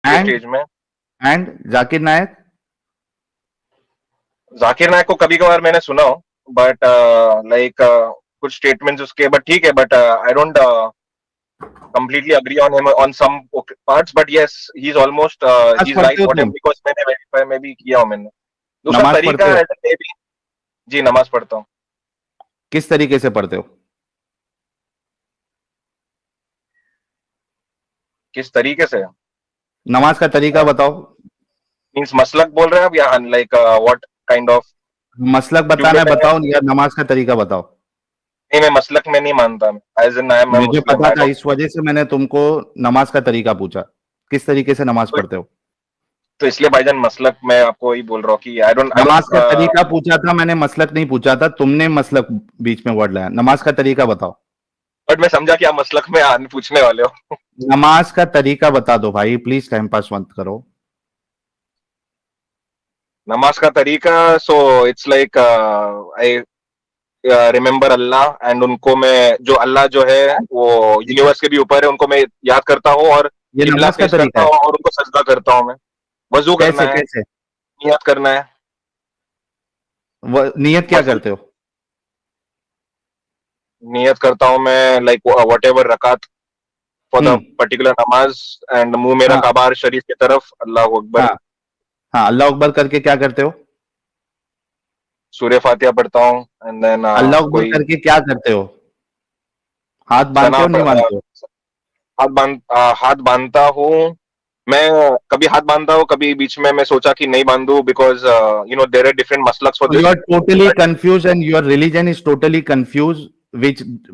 के and stage में। And Zakir नायक। जाकिर नायक को कभी कभार मैंने सुना हो, बट लाइक कुछ स्टेटमेंट्स उसके, बट ठीक है, but I don't completely agree on him on some parts, but yes, he's almost नमाज he's right पढ़ते हो whatever, तुम? because मैंने वेरीफाई में भी किया हूं मैंने। दूसरा नमाज तरीका पढ़ते हो? है भी। जी, नमाज पढ़ता हूँ। किस तरीके से पढ़ते हो? किस तरीके से? नमाज का तरीका बताओ। मीन्स मसलक बोल रहे हैं आप, या लाइक व्हाट काइंड ऑफ? मसलक बताना है ट्यूबलेट है? बताओ, या नमाज का तरीका बताओ। नहीं, मैं मसलक में नहीं मानता, एज इन आई एम मुझे मुस्लिम, पता आई था, डोंट। इस वजह से मैंने तुमको नमाज का तरीका पूछा। किस तरीके से नमाज तो, पढ़ते हो? तो इसलिए भाईजान मसलक मैं आपको वही बोल रहा हूँ कि आई डोंट नमाज का तरीका पूछा था मैंने, मसलक नहीं पूछा था। तुमने मसलक बीच में वर्ड लाया। नमाज का तरीका बताओ। बट मैं समझा कि आप मसलक में पूछने वाले हो। नमाज का तरीका बता दो भाई, प्लीज टाइम पास मत करो। नमाज का तरीका, so it's like I remember Allah, and उनको मैं, जो अल्लाह जो है वो यूनिवर्स के भी ऊपर है, उनको मैं याद करता हूँ, और ये किबला नमाज का फेस तरीका करता है? हूँ और उनको सजदा करता हूँ मैं। वजू करना कैसे है, कैसे? नियत करना है। नियत क्या वजू, करते हो? नियत करता हूँ मैं, लाइक वट एवर रकात फॉर द हम्म। पर्टिकुलर नमाज, एंड मुंह मेरा हाँ काबार शरीफ की तरफ, अल्लाह अकबर। हाँ हाँ, अल्लाह अकबर करके क्या करते हो? सूर्य फातिहा पढ़ता हूँ, एंड देन अल्लाह अकबर कोई करके क्या करते हो? हाथ बांधते सना हो नहीं बांधते हो? हाथ बांधता हूँ मैं। कभी हाथ बांधता हूँ, कभी बीच में मैं सोचा कि नहीं बांधू, बिकॉज देयर आर डिफरेंट मसलक्स for So you this. are totally confused and your religion is totally confused,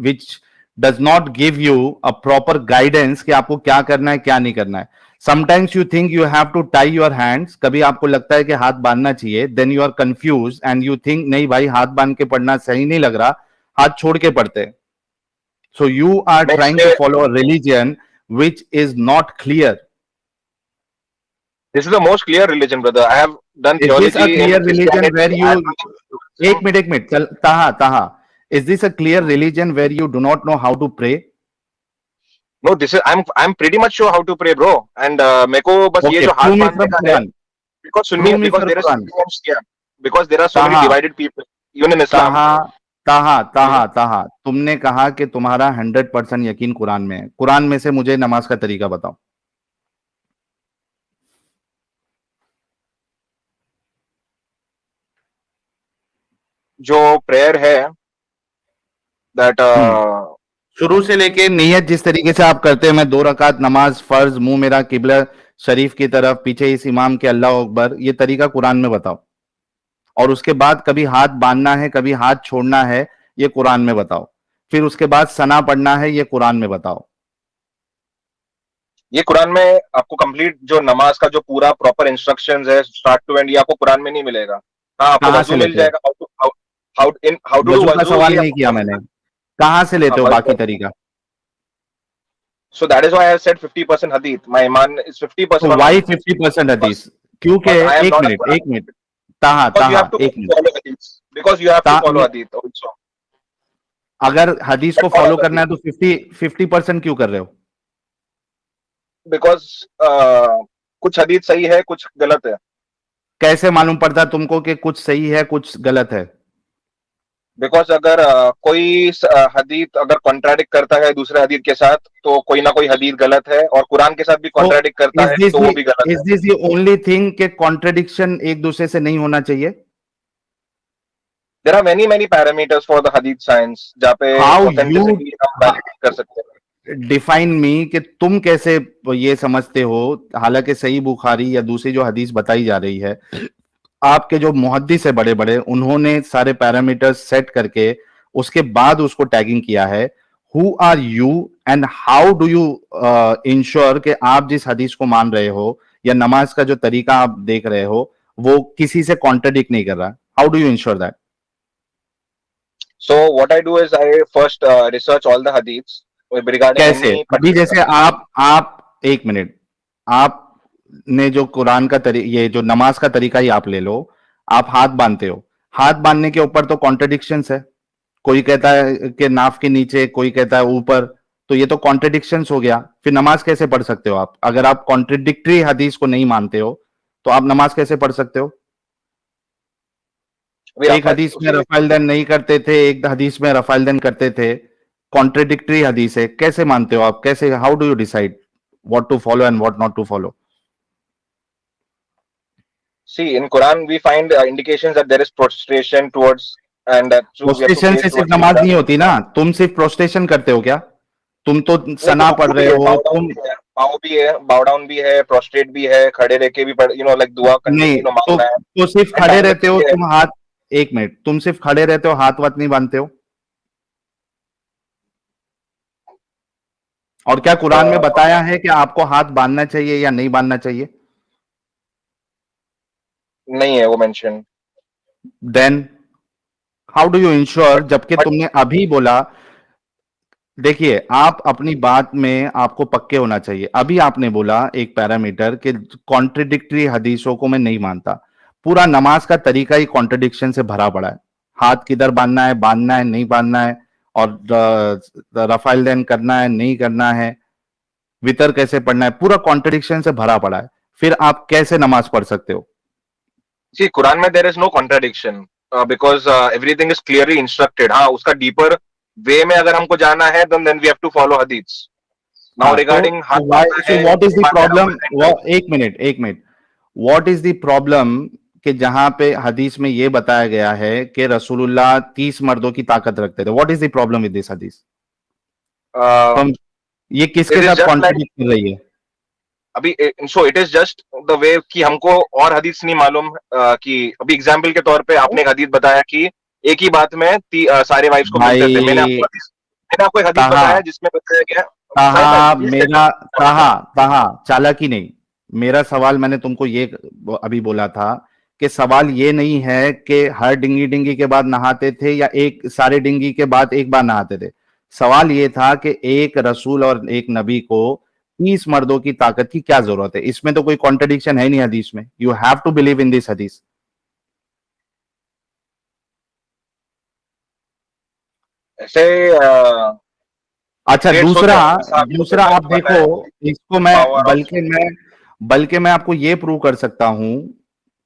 which does not give you a proper guidance कि आपको क्या करना है क्या नहीं करना है. Sometimes you think you have to tie your hands. कभी आपको लगता है कि हाथ बांधना चाहिए. Then you are confused and you think नहीं भाई, हाथ बांध के पढ़ना सही नहीं लग रहा, हाथ छोड़ के पढ़ते हैं. So you are मैं trying to इसलिए, follow a religion which is not clear. This is the most clear religion brother, I have done Is this a theology in clear religion Christianity, where I you have. एक minute चल ताहा ताहा, is this a clear religion where you do not know how to pray? No, this is I am pretty much sure how to pray bro, and मेरे को बस ये Okay, जो हाथ prove me बांधने from का है, Quran. Because Sunni, Prove me because from there are so Quran. Many, because there are so many Taha divided people even in Islam. Taha Taha Taha ताहा, तुमने कहा कि तुम्हारा 100% यकीन कुरान में है. कुरान में से मुझे नमाज का तरीका बताओ. जो प्रेयर है, दैट हम्म. शुरू से लेके नियत जिस तरीके से आप करते हैं, मैं 2 रकात नमाज फर्ज, मुंह मेरा किबला शरीफ की तरफ, पीछे इस इमाम के अल्लाह अकबर, ये तरीका कुरान में बताओ. और उसके बाद कभी हाथ बांधना है कभी हाथ छोड़ना है, ये कुरान में बताओ. फिर उसके बाद सना पढ़ना है, ये कुरान में बताओ. ये कुरान में आपको कंप्लीट जो नमाज का जो पूरा प्रॉपर इंस्ट्रक्शंस है स्टार्ट टू एंड, ये आपको कुरान में नहीं मिलेगा। हाँ, आपको कहां से वजू मिल लेते हो? जाएगा, हाउ टू डू वजू का वजू, सवाल ये नहीं आपको किया मैंने. कहां से लेते हो बाकी मिलेगा। तरीका? So that is why I have said 50% हदीस, माय ईमान इज तो 50% ऑन वाई हदीस। 50% हदीस? बस, क्योंकि बस आई एम एक नॉट मिनट एक मिनट, ताहा बिकॉज यू ताहा हैव टू एक मिनट. फॉलो हदीस, बिकॉज यू हैव टू ता, फॉलो हदीस आल्सो। अगर हदीस को फॉलो करना है तो 50% क्यों कर रहे हो? बिकॉज कुछ हदीस सही है, कुछ गलत है। कैसे मालूम पड़ता तुमको कि कुछ सही है कुछ गलत है? बिकॉज अगर कोई हदीस अगर कॉन्ट्राडिक्ट करता है दूसरे हदीस के साथ, तो कोई ना कोई हदीस गलत है, और कुरान के साथ भी तो कॉन्ट्राडिक्ट करता है तो वो भी गलत इज है। दिस दी ओनली थिंग के कॉन्ट्रडिक्शन एक दूसरे से नहीं होना चाहिए? There are many many parameters for the hadith science, जहाँ पे हाउ यू ऑथेंटिसिटी हम वैलिडेट कर सकते हैं। डिफाइन मी कि तुम कैसे ये समझते हो, हालांकि सही बुखारी या दूसरी जो हदीस बताई जा रही है, आपके जो मुहद्दिस है बड़े बड़े, उन्होंने सारे पैरामीटर्स सेट करके उसके बाद उसको टैगिंग किया है. Who are you and how do you ensure कि आप जिस हदीस को मान रहे हो या नमाज का जो तरीका आप देख रहे हो वो किसी से कॉन्ट्रडिक्ट नहीं कर रहा? How do you ensure that? So what I do is I first research all the हदीस रिगार्डिंग कैसे? एनी अभी जैसे पर्टिकुलर। आप एक मिनट, आप ने जो कुरान का ये जो नमाज का तरीका ही आप ले लो. आप हाथ बांधते हो, हाथ बांधने के ऊपर तो कॉन्ट्रडिक्शंस है. कोई कहता है कि नाफ के नीचे, कोई कहता है ऊपर. तो ये तो कॉन्ट्रडिक्शंस हो गया, फिर नमाज कैसे पढ़ सकते हो आप? अगर आप कॉन्ट्रडिक्टरी हदीस को नहीं मानते हो तो आप नमाज कैसे पढ़ सकते हो? अभी एक हदीस में रफाइल देन नहीं करते थे, एक हदीस में रफाइल देन करते थे, कॉन्ट्रडिक्टरी हदीस है, कैसे मानते हो आप? कैसे, how do you decide what to follow and what not to follow? see in Quran we find indications that there is prostration towards and that we have to prostration face से सिर्फ towards नमाज Qibla. नहीं होती ना, तुम सिर्फ prostration करते हो क्या? तुम तो नहीं तो सना पढ़ रुकू भी रहे है, हो बाव डाउन तुम। भी है, बाव भी है, बाव डाउन भी है, प्रोस्ट्रेट भी है, खड़े रह के भी पढ़, लाइक दुआ नहीं कंटिन्यू मांगना है, तो सिर्फ एंड खड़े डायरेक्ट रहते हो भी है. तुम, हाथ, एक मिनट, तुम सिर्फ खड़े रहते हो, हाथ वाथ नहीं बांधते हो? और क्या कुरान में बताया है कि आपको हाथ बांधना चाहिए या नहीं बांधना चाहिए? नहीं है वो mention. Then how do you ensure, but जबकि बट तुमने अभी बोला, देखिए आप अपनी बात में आपको पक्के होना चाहिए। अभी आपने बोला एक पैरामीटर कि कॉन्ट्रडिक्टरी हदीसों को मैं नहीं मानता। पूरा नमाज का तरीका ही कॉन्ट्रडिक्शन से भरा पड़ा है। हाथ किधर बांधना है नहीं बांधना है, और रफाइल देन करना है नहीं करना है, वितर कैसे पढ़ना है, पूरा कॉन्ट्रडिक्शन से भरा पड़ा है। फिर आप कैसे नमाज पढ़ सकते हो? सी कुरान में there is no contradiction because everything is clearly instructed. हाँ, उसका डीपर वे में अगर हमको जाना है then we have to follow hadith. Now हाँ रिगार्डिंग हाथ तो बांधना सो है व्हाट इज नहीं द बांधना है, प्रॉब्लम? रफाइल देन एक मिनट, एक minute, what is the problem कि जहां पे हदीस में यह बताया गया है कि रसूलुल्लाह 30 मर्दों की ताकत रखते थे? What is the problem with this हदीस? तो करना. ये किसके इट इज साथ जस्ट लाइक कॉन्ट्रडिक्ट कर रही है? अभी, so it is just the way कि हमको और हदीस नहीं मालूम. कि अभी एग्जाम्पल के तौर पे आपने एक हदीस बताया कि एक ही बात में सारे वाइफ्स को मिलते थे. भाई मैंने आपको एक हदीस ताहा, बताया जिसमें बताया गया. भाई भाई ताहा प्लीज मेरा, ताहा, ताहा चालाकी नहीं। मेरा सवाल मैंने तुमको ये अभी बोला था कि सवाल ये नहीं है कि हर डिंगी डिंगी के बाद नहाते थे या एक सारे डिंगी के बाद एक बार नहाते थे। सवाल ये था कि एक रसूल और एक नबी को 30 मर्दों की ताकत की क्या जरूरत है? इसमें तो कोई कॉन्ट्रडिक्शन है नहीं हदीस में। You have to believe in this hadith. ऐसे अच्छा, डेट्स होते दूसरा, हैं हिसाब से दूसरा आप पता है देखो, इसको मैं पावर ऑफ. बल्कि मैं आपको ये प्रूव कर सकता हूं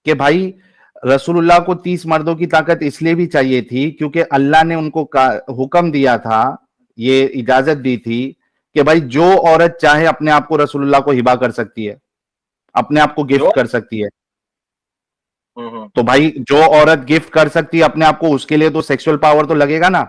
कि भाई रसूलुल्लाह को 30 मर्दों की ताकत इसलिए भी चाहिए थी क्योंकि अल्लाह ने उनको हुक्म दिया था, ये इजाजत दी थी कि भाई जो औरत चाहे अपने आप को रसूलुल्लाह को हिबा कर सकती है, अपने आप को गिफ्ट जो कर सकती है। हम्म. तो भाई जो औरत गिफ्ट कर सकती है अपने आप को, उसके लिए तो सेक्सुअल पावर तो लगेगा ना।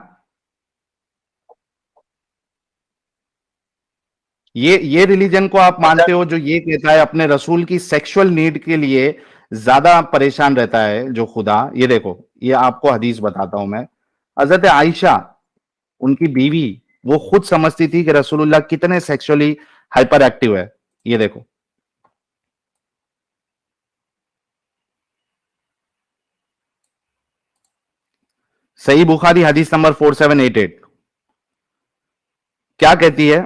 ये रिलीजन को आप अच्छा. मानते हो जो ये कहता है अपने रसूल की सेक्सुअल नीड के लिए ज्यादा परेशान रहता है जो खुदा? ये देखो, ये आपको हदीस बताता हूं मैं। हजरत आयशा, उनकी बीवी, वो खुद समझती थी कि रसूलुल्लाह कितने सेक्सुअली हाइपर एक्टिव है। ये देखो, सही बुखारी हदीस नंबर 4788 क्या कहती है?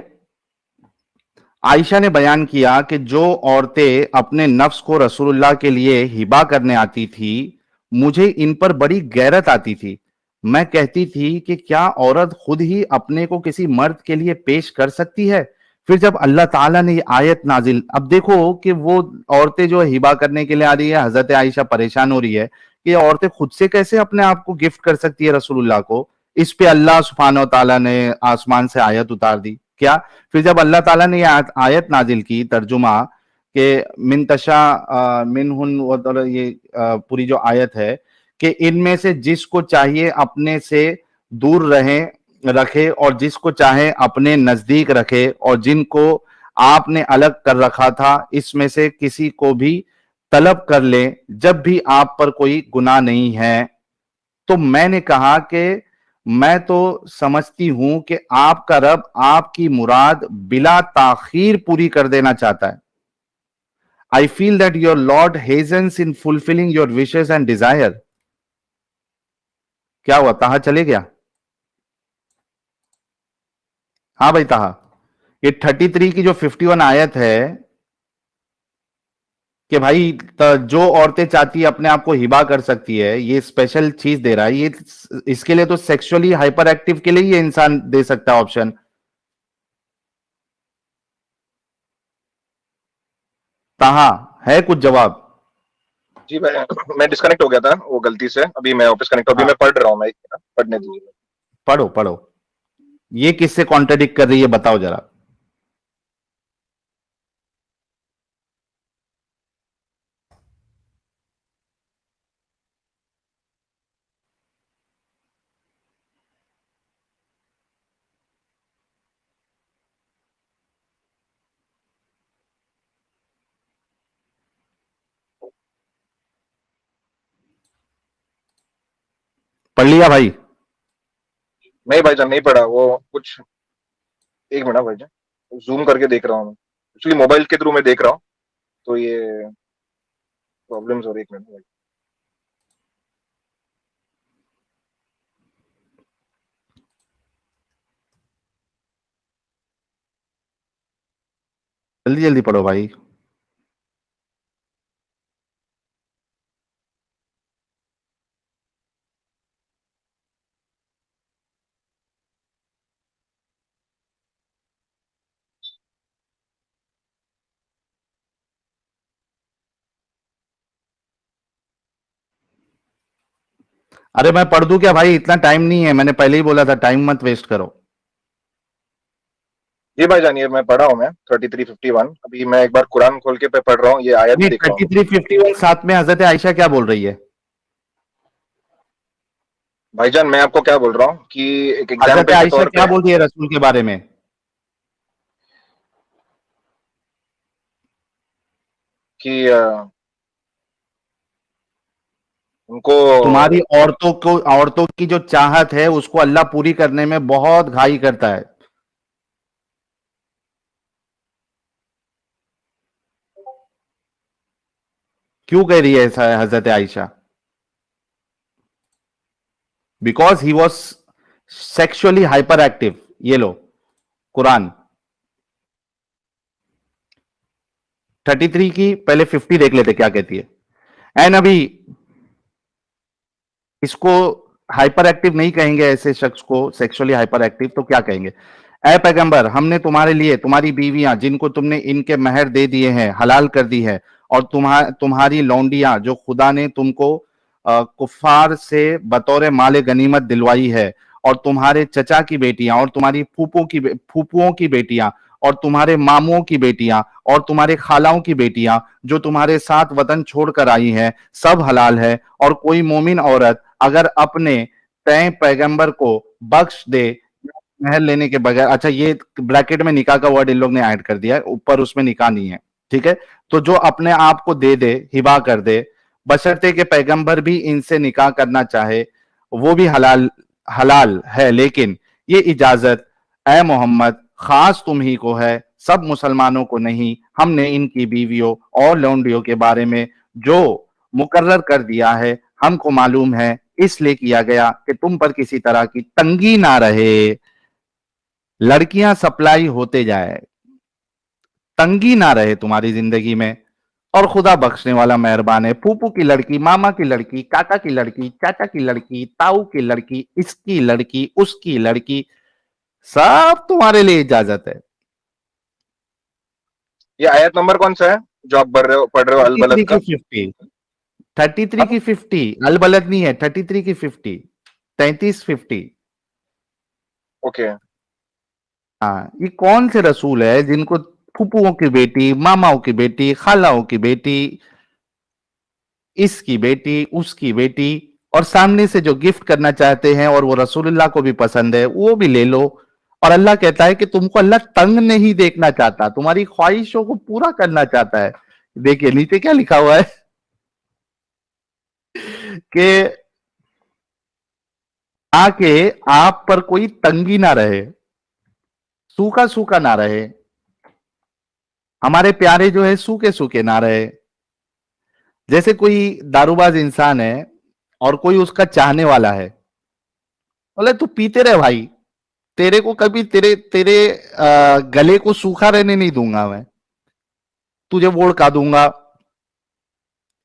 आयशा ने बयान किया कि जो औरतें अपने नफ्स को रसूलुल्लाह के लिए हिबा करने आती थी, मुझे इन पर बड़ी गैरत आती थी। मैं कहती थी कि क्या औरत खुद ही अपने को किसी मर्द के लिए पेश कर सकती है? फिर जब अल्लाह ताला ने ये आयत नाजिल, अब देखो कि वो औरतें जो हिबा करने के लिए आ रही है, हजरत आयशा परेशान हो रही है कि ये औरतें खुद से कैसे अपने आप को गिफ्ट कर सकती है रसूलुल्लाह को। इस पे अल्लाह सुब्हानहू ताला ने आसमान से आयत उतार दी। क्या? फिर जब अल्लाह ताला ने आयत नाजिल की, तर्जुमा के मिन तशा मिनहुन, ये पूरी जो आयत है कि इनमें से जिसको चाहिए अपने से दूर रखे और जिसको चाहे अपने नजदीक रखे, और जिनको आपने अलग कर रखा था इसमें से किसी को भी तलब कर ले जब भी आप पर कोई गुनाह नहीं है। तो मैंने कहा कि मैं तो समझती हूं कि आपका रब आपकी मुराद बिला ताखीर पूरी कर देना चाहता है। I feel that your Lord hastens in fulfilling your wishes and desire. क्या हुआ, ताहा चले गया? हाँ भाई ताहा, ये 33 की जो 51 आयत है कि भाई जो औरतें चाहती है अपने आप को हिबा कर सकती है, ये स्पेशल चीज दे रहा है। ये इसके लिए तो सेक्सुअली हाइपर एक्टिव के लिए ये इंसान दे सकता है ऑप्शन। ताहा है कुछ जवाब? जी मैं डिस्कनेक्ट हो गया था वो गलती से, अभी मैं वापस कनेक्ट, अभी हाँ, मैं पढ़ रहा हूँ, मैं पढ़ने दीजिए। पढ़ो पढ़ो। ये किससे कॉन्ट्रडिक्ट कर रही है बताओ जरा। पढ़ लिया भाई? नहीं भाईजान, नहीं पढ़ा वो कुछ। एक मिनट भाईजान, जूम करके देख रहा हूँ मैं, एक्चुअली मोबाइल के थ्रू मैं देख रहा हूँ, तो ये प्रॉब्लम्स हो रही है। एक मिनट भाई। जल्दी जल्दी पढ़ो भाई। अरे मैं पढ़ दूं क्या भाई? इतना टाइम नहीं है, मैंने पहले ही बोला था टाइम मत वेस्ट करो। जी भाईजान, ये मैं पढ़ा हूँ, मैं 3351, अभी मैं एक बार कुरान खोल के पे पढ़ रहा हूँ, ये आयत नहीं, देख रहा हूँ। 3351 साथ में हजरत आयशा क्या बोल रही है? भाईजान मैं आपको क्या बोल रहा हूँ कि एक हजरत एग्जाम्पल के आयशा तौर क्या पे, बोल रही है रसूल के बारे में? कि उनको, तुम्हारी औरतों की जो चाहत है उसको अल्लाह पूरी करने में बहुत घाई करता है। क्यों कह रही है ऐसा है हजरत Ayesha? Because he was sexually hyper active. ये लो कुरान 33 की पहले 50 देख लेते क्या कहती है। एंड अभी इसको हाइपर एक्टिव नहीं कहेंगे, ऐसे शख्स को सेक्सुअली हाइपर एक्टिव तो क्या कहेंगे? ए पैगंबर, हमने तुम्हारे लिए तुम्हारी बीवियां जिनको तुमने इनके महर दे दिए हैं हलाल कर दी है, और तुम्हारी लौंडियां जो खुदा ने तुमको कुफार से बतौर माले गनीमत दिलवाई है, और तुम्हारे चचा की बेटियां, और तुम्हारी फूफुओं की बेटियां, और तुम्हारे मामुओं की बेटियां, और तुम्हारे खालाओं की बेटियां जो तुम्हारे साथ वतन छोड़कर आई हैं, सब हलाल है। और कोई मोमिन औरत अगर अपने तय पैगंबर को बख्श दे महर लेने के बगैर, अच्छा ये ब्रैकेट में निकाह का वर्ड इन लोग ने ऐड कर दिया है, ऊपर उसमें निकाह नहीं है, ठीक है? तो जो अपने आप को दे दे, हिबा कर दे, बशर्ते के पैगंबर भी इनसे निकाह करना चाहे, वो भी हलाल हलाल है। लेकिन ये इजाजत ए मोहम्मद खास तुम ही को है, सब मुसलमानों को नहीं। हमने इनकी बीवियों और लौंडियों के बारे में जो मुकर्रर कर दिया है हमको मालूम है, इसलिए किया गया कि तुम पर किसी तरह की तंगी ना रहे, लड़कियां सप्लाई होते जाए, तंगी ना रहे तुम्हारी जिंदगी में। और खुदा बख्शने वाला मेहरबान है। फूफू की लड़की, मामा की लड़की, काका की लड़की, चाचा की लड़की, ताऊ की लड़की, इसकी लड़की, उसकी लड़की, सब तुम्हारे लिए इजाजत है। ये आयत नंबर कौन सा है जो आप पढ़ रहे हो अल थर्टी बलद थ्री की का? 50 33 हाँ, की 50 अलबलद नहीं है, 33 की 50, 33-50। ओके। हाँ, ये कौन से रसूल है जिनको फूफुओं की बेटी, मामाओं की बेटी, खालाओं की बेटी, इसकी बेटी, उसकी बेटी, और सामने से जो गिफ्ट करना चाहते हैं और वो रसूलुल्लाह को भी पसंद है वो भी ले लो। और अल्लाह कहता है कि तुमको अल्लाह तंग नहीं देखना चाहता, तुम्हारी ख्वाहिशों को पूरा करना चाहता है। देखिए नीचे क्या लिखा हुआ है कि आके आप पर कोई तंगी ना रहे, सूखा सूखा ना रहे, हमारे प्यारे जो है सूखे सूखे ना रहे। जैसे कोई दारूबाज इंसान है और कोई उसका चाहने वाला है, बोले तू पीते रहे भाई, तेरे को कभी तेरे तेरे गले को सूखा रहने नहीं दूंगा मैं, तुझे वोडका दूंगा,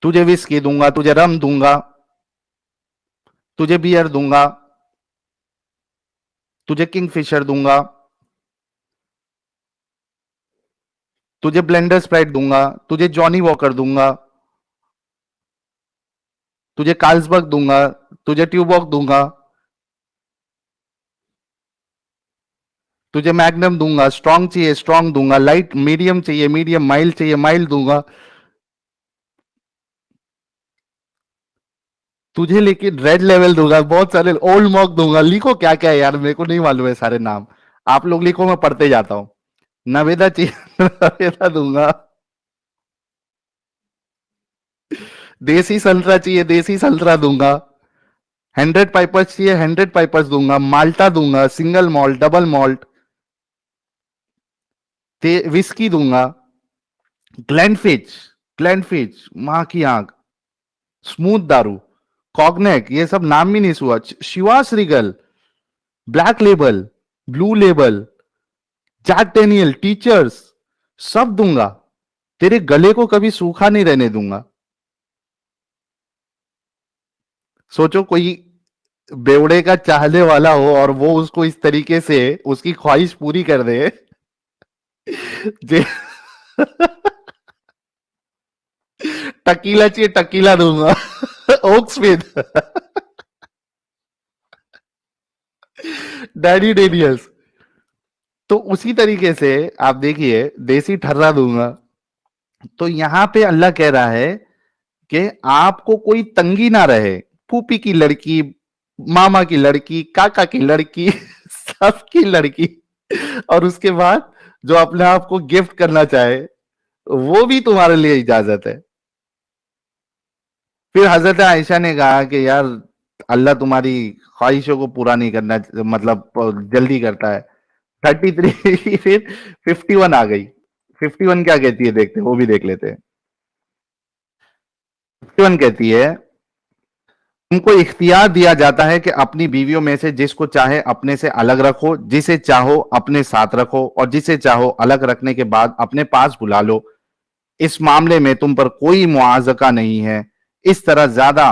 तुझे विस्की दूंगा, तुझे रम दूंगा, तुझे बियर दूंगा, तुझे किंगफिशर दूंगा। तुझे ब्लेंडर स्प्राइट दूंगा, तुझे जॉनी वॉकर दूंगा, तुझे कार्ल्सबर्ग दूंगा, तुझे ट्यूबॉक दूंगा, तुझे मैग्नम दूंगा, स्ट्रांग चाहिए स्ट्रांग दूंगा, लाइट मीडियम चाहिए मीडियम, माइल्ड चाहिए माइल्ड दूंगा, तुझे लेकिन रेड लेवल दूंगा, बहुत सारे ओल्ड मॉक दूंगा, लिखो क्या क्या है यार, मेरे को नहीं मालूम है सारे नाम, आप लोग लिखो मैं पढ़ते जाता हूं। नवेदा चाहिए नवेदा दूंगा, देसी संतरा चाहिए देसी संतरा दूंगा, 100 पाइपर्स चाहिए 100 पाइपर्स दूंगा, माल्टा दूंगा, single malt double malt, whisky दूंगा, ग्लैंडफिच, ग्लैंडफिच मां की आंख, स्मूथ दारू, कॉग्नेक, ये सब नाम भी नहीं सुआ, Chivas Regal, Black Label, Blue Label, Jack Daniel, Teachers, सब दूंगा, तेरे गले को कभी सूखा नहीं रहने दूंगा। सोचो कोई बेवड़े का चाहने वाला हो और वो उसको इस तरीके से उसकी ख्वाहिश पूरी कर दे जे टकीला चाहिए टकीला दूंगा ओक स्मिथ डैडी डेनियल्स। तो उसी तरीके से आप देखिए देसी ठर्रा दूंगा। तो यहां पे अल्लाह कह रहा है कि आपको कोई तंगी ना रहे, फूफी की लड़की, मामा की लड़की, काका की लड़की सबकी लड़की, और उसके बाद जो अपने आप को गिफ्ट करना चाहे वो भी तुम्हारे लिए इजाजत है। फिर हजरत आयशा ने कहा कि यार अल्लाह तुम्हारी ख्वाहिशों को पूरा नहीं करना, मतलब जल्दी करता है। 33 फिर 51 आ गई। 51 क्या कहती है देखते हैं, वो भी देख लेते हैं। 51 कहती है तुमको इख्तियार दिया जाता है कि अपनी बीवियों में से जिसको चाहे अपने से अलग रखो, जिसे चाहो अपने साथ रखो और जिसे चाहो अलग रखने के बाद अपने पास बुला लो। इस मामले में तुम पर कोई मुआवजा नहीं है। इस तरह ज्यादा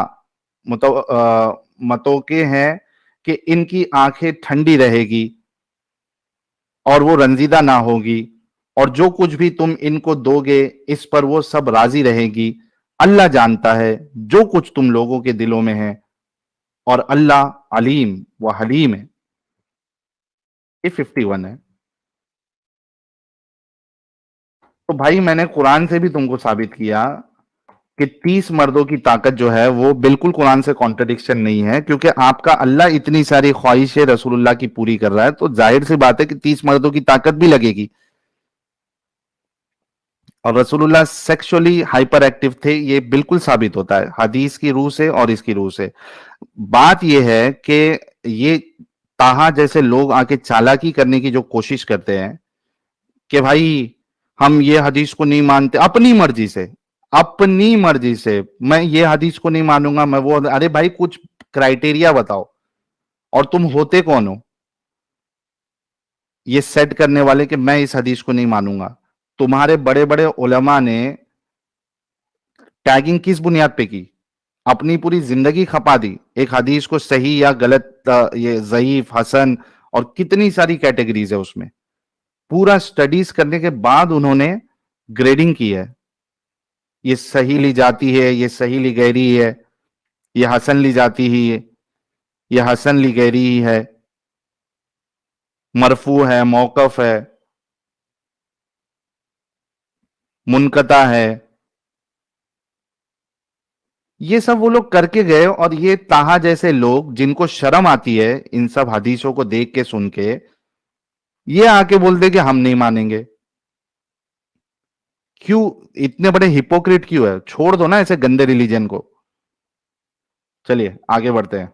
मतोके हैं कि इनकी आंखें ठंडी रहेगी और वो रंजीदा ना होगी, और जो कुछ भी तुम इनको दोगे इस पर वो सब राजी रहेगी। अल्लाह जानता है जो कुछ तुम लोगों के दिलों में है, और अल्लाह अलीम व हलीम है। ये 51 है। तो भाई मैंने कुरान से भी तुमको साबित किया कि 30 मर्दों की ताकत जो है वो बिल्कुल कुरान से कॉन्ट्रडिक्शन नहीं है, क्योंकि आपका अल्लाह इतनी सारी ख्वाहिशें रसूलुल्लाह की पूरी कर रहा है, तो जाहिर सी बात है कि 30 मर्दों की ताकत भी लगेगी। और रसूलुल्लाह सेक्सुअली हाइपर एक्टिव थे, ये बिल्कुल साबित होता है हदीस की रूह से और इसकी रूह से। बात यह है कि ये ताहा जैसे लोग आके चालाकी करने की जो कोशिश करते हैं कि भाई हम ये हदीस को नहीं मानते, अपनी मर्जी से, अपनी मर्जी से मैं ये हदीस को नहीं मानूंगा, मैं वो, अरे भाई कुछ क्राइटेरिया बताओ, और तुम होते कौन हो ये सेट करने वाले कि मैं इस हदीस को नहीं मानूंगा। तुम्हारे बड़े बड़े उलमा ने टैगिंग किस बुनियाद पे की, अपनी पूरी जिंदगी खपा दी एक हदीस को सही या गलत, ये ज़ईफ हसन और कितनी सारी कैटेगरीज है उसमें, पूरा स्टडीज करने के बाद उन्होंने ग्रेडिंग की है। ये सही ली जाती है, ये सही ली गहरी है, ये हसन ली जाती ही है, ये हसन ली गहरी ही है, मरफू है, मौकफ है, मुनकता है। ये सब वो लोग करके गए, और ये ताहा जैसे लोग जिनको शर्म आती है इन सब हदीसों को देख के सुन के, ये आके बोलते कि हम नहीं मानेंगे। क्यों इतने बड़े हिपोक्रिट क्यों है? छोड़ दो ना ऐसे गंदे रिलीजन को। चलिए आगे बढ़ते हैं।